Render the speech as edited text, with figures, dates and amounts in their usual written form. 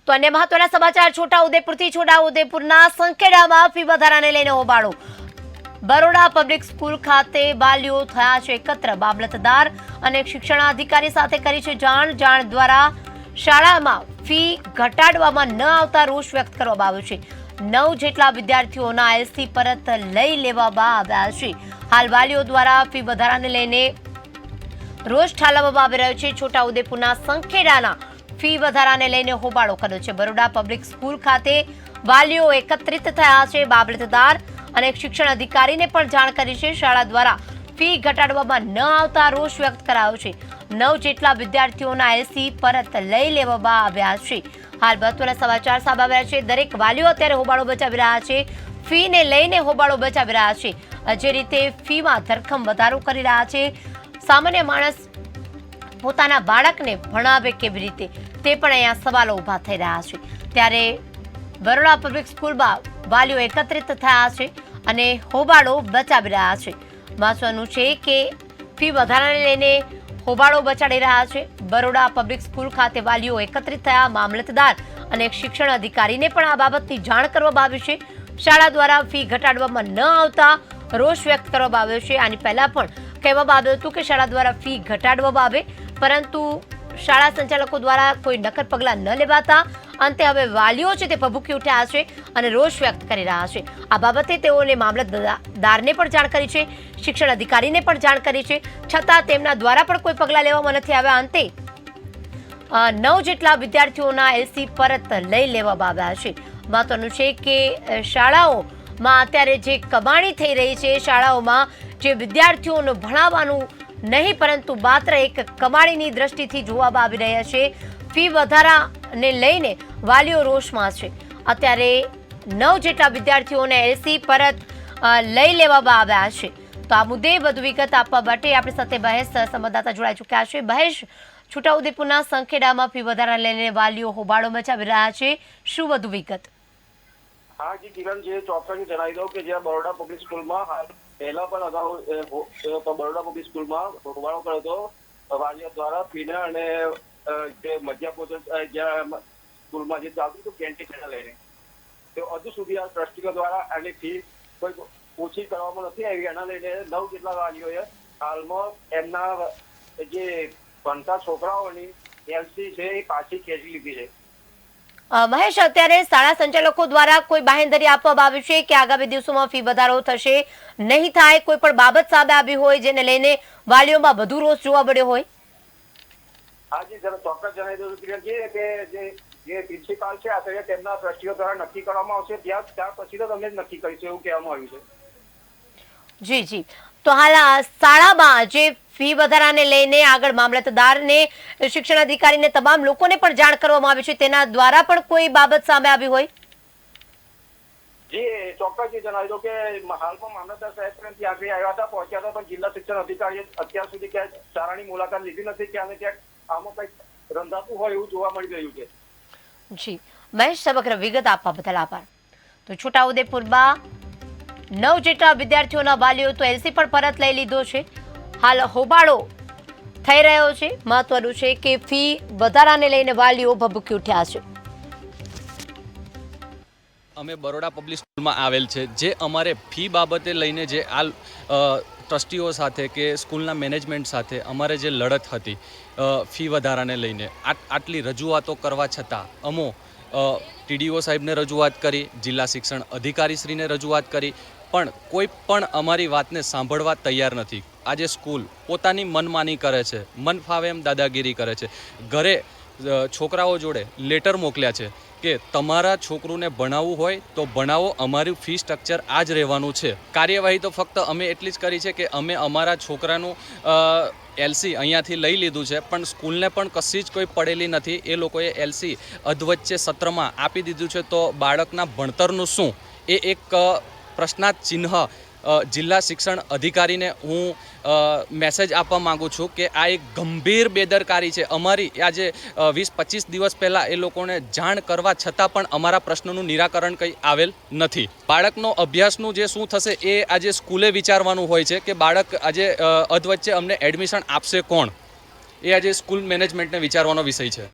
તો અન્ય મહત્વના સમાચાર છોટાઉદેપુરના સંખેડામાં ફી વધારાને લઈને હોબાળો। બરોડા પબ્લિક સ્કૂલ ખાતે વાલીઓ થયા છે એકત્ર। મામલતદાર અને શિક્ષણાધિકારી સાથે કરી છે જાણ દ્વારા શાળામાં ફી ઘટાડવામાં ન આવતા રોષ વ્યક્ત કરવામાં આવ્યો છે। 9 જેટલા વિદ્યાર્થીઓના એલસી પરત લઈ લેવામાં આવ્યા છે। હાલ વાલીઓ દ્વારા ફી વધારાને લઈને રોષ ઠાલવવામાં આવી રહ્યો છે। છોટાઉદેપુરના સંખેડાના ફી વધારાને લઈને હોબાળો કર્યો છે। બરોડા પબ્લિક સ્કૂલ ખાતે વાલીઓ એકત્રિત થયા છે। મામલતદાર અને શિક્ષણ અધિકારીને પણ જાણ કરી છે। શાળા દ્વારા ફી ઘટાડવામાં ન આવતા રોષ વ્યક્ત કરાયો છે। 9 જેટલા વિદ્યાર્થીઓના એલસી પરત લઈ લેવામાં આવ્યા છે। હાલ મહત્વના સમાચાર સામે આવ્યા છે। દરેક વાલીઓ અત્યારે હોબાળો બચાવી રહ્યા છે। ફીને લઈને હોબાળો બચાવી રહ્યા છે। જે રીતે ફીમાં ધરખમ વધારો કરી રહ્યા છે, સામાન્ય માણસ પોતાના બાળકને ભણાવે કેવી રીતે તે પણ અહીંયા સવાલો ઊભા થઈ રહ્યા છે। ત્યારે બરોડા પબ્લિક સ્કૂલમાં વાલીઓ એકત્રિત થયા છે અને હોબાળો બચાવી રહ્યા છે। મહત્વનું છે કે ફી વધારાને લઈને હોબાળો બચાવી રહ્યા છે। બરોડા પબ્લિક સ્કૂલ ખાતે વાલીઓ એકત્રિત થયા। મામલતદાર અને શિક્ષણ અધિકારીને પણ આ બાબતની જાણ કરવામાં આવી છે। શાળા દ્વારા ફી ઘટાડવામાં ન આવતા રોષ વ્યક્ત કરવામાં આવ્યો છે। આની પહેલા પણ કહેવામાં આવ્યું હતું કે શાળા દ્વારા ફી ઘટાડવામાં આવે, પરંતુ શાળા સંચાલકો દ્વારા કોઈ નક્કર પગલાં ન લેવાતા અંતે હવે વાલીઓ છે તે ભભૂકી ઉઠ્યા છે અને રોષ વ્યક્ત કરી રહ્યા છે। આ બાબતે તેઓને મામલતદારને પણ જાણ કરી છે, શિક્ષણ અધિકારીને પણ જાણ કરી છે, છતાં તેમના દ્વારા પણ કોઈ પગલાં લેવામાં નથી આવ્યા। અંતે 9 જેટલા વિદ્યાર્થીઓના એલસી પરત લઈ લેવામાં આવ્યા છે। મહત્વનું છે કે શાળાઓમાં અત્યારે જે કમાણી થઈ રહી છે, શાળાઓમાં જે વિદ્યાર્થીઓનું ભણાવવાનું નહીં પરંતુ માત્ર એક કમાણીની દ્રષ્ટિથી જોવામાં આવી રહ્યા છે। ફી વધારાને લઈને વાલીઓ રોષમાં છે। અત્યારે 9 જેટલા વિદ્યાર્થીઓને એલસી પરત લઈ લેવામાં આવ્યા છે। તો આ મુદ્દે વધુ વિગત આપવા માટે આપણી સાથે મહેશ સંવાદદાતા જોડાઈ ચૂક્યા છે। મહેશ, છોટાઉદેપુરના સંખેડામાં ફી વધારાને લઈને વાલીઓ હોબાળો મચાવી રહ્યા છે, શું વધુ વિગત? હા જી કિરણ, જે ચોક્કસ જણાવી દઉં કે જ્યાં બરોડા પબ્લિક સ્કૂલમાં હાલ પહેલા પણ અગાઉ બરોડા પબ્લિક સ્કૂલમાં હોબાળો કર્યો હતો વાલીઓ દ્વારા ફીને અને જે મધ્યાભોજન જ્યાં સ્કૂલમાં જે ચાલતું હતું કેન્ટીન લઈને, તો હજુ સુધી આ ટ્રસ્ટીઓ દ્વારા આની ફી કોઈ ઓછી કરવામાં નથી આવી। એના લઈને 9 જેટલા વાલીઓએ હાલમાં એમના જે ભણતા છોકરાઓની એલસી છે એ પાછી ખેંચી લીધી છે। મહેશ, અત્યારે શાળા સંચાલકો દ્વારા કોઈ બાહેંધરી આપવામાં આવી છે કે આગામી દિવસોમાં ફી વધારો થશે, નહીં થાય? કોઈ પણ બાબત સામે આવી હોય જેને લઈને વાલીઓમાં વધુ રોષ જોવા મળ્યો હોય? હાજી જરા ચોક્કસ જણાવી દઉં કે જે પ્રિન્સિપાલ છે આ તેમના ટ્રસ્ટીઓ દ્વારા નક્કી કરવામાં આવશે, ત્યાર પછી તો તમને નક્કી કરીશું એવું કહેવામાં આવ્યું છે। જી, તો હાલ શાળામાં જે ફી વધારાને લઈને આગળ મામલતદારને, શિક્ષણ અધિકારીને, તમામ લોકોને પણ જાણ કરવામાં આવી છે, તેના દ્વારા પણ કોઈ બાબત સામે આવી હોય? જી ચોક્કસ જણાવી દો કે હાલમાં મામલતદાર સાહેબ પણ ત્યાં આગળ આવ્યા હતા, પહોંચ્યા હતા, પણ જિલ્લા શિક્ષણ અધિકારીએ અત્યાર સુધી ક્યાંય શાળાની મુલાકાત લીધી નથી। ક્યાં ને ક્યાંક આમાં કંઈક રંધાતું હોય એવું જોવા મળી રહ્યું છે। જી મહેશ, સમગ્ર વિગત આપવા બદલ આભાર। તો છોટાઉદેપુરમાં 9 જેટલા વિદ્યાર્થીઓના વાલીઓ તો એલસી પણ પરત લઈ લીધો છે। હાલ હોબાળો થઈ રહ્યો છે। મહત્વનું છે કે ફી વધારાને લઈને વાલીઓ ભભૂકી ઉઠ્યા છે। અમે બરોડા પબ્લિક સ્કૂલમાં આવેલ છે, જે અમારે ફી બાબતે લઈને જે હાલ ટ્રસ્ટીઓ સાથે કે સ્કૂલના મેનેજમેન્ટ સાથે અમારે જે લડત હતી ફી વધારાને લઈને, આટલી રજૂઆતો કરવા છતાં અમો ટીડીઓ સાહેબને રજૂઆત કરી, જિલ્લા શિક્ષણ અધિકારીશ્રીને રજૂઆત કરી, પણ કોઈ પણ અમારી વાતને સાંભળવા તૈયાર નથી। આજે સ્કૂલ પોતાની મનમાની કરે છે, મન ફાવે એમ દાદાગીરી કરે છે। ઘરે છોકરાઓ જોડે લેટર મોકલ્યા છે કે તમારા છોકરુંને ભણાવવું હોય તો ભણાવો, અમારું ફી સ્ટ્રક્ચર આ જ રહેવાનું છે। કાર્યવાહી તો ફક્ત અમે એટલી જ કરી છે કે અમે અમારા છોકરાનું એલસી અહીંયાથી લઈ લીધું છે, પણ સ્કૂલને પણ કશી જ કોઈ પડેલી નથી। એ લોકોએ એલસી અધવચ્ચે સત્રમાં આપી દીધું છે, તો બાળકના ભણતરનું શું? એ એક પ્રશ્નાર્થ ચિહ્ન જિલ્લા શિક્ષણ અધિકારીને હું મેસેજ આપવા માગું છું કે આ એક ગંભીર બેદરકારી છે અમારી। આજે 20-25 દિવસ પહેલાં એ લોકોને જાણ કરવા છતાં પણ અમારા પ્રશ્નોનું નિરાકરણ કંઈ આવેલ નથી। બાળકનો અભ્યાસનું જે શું થશે એ આજે સ્કૂલે વિચારવાનું હોય છે કે બાળક આજે અધવચ્ચે અમને એડમિશન આપશે કોણ, એ આજે સ્કૂલ મેનેજમેન્ટને વિચારવાનો વિષય છે।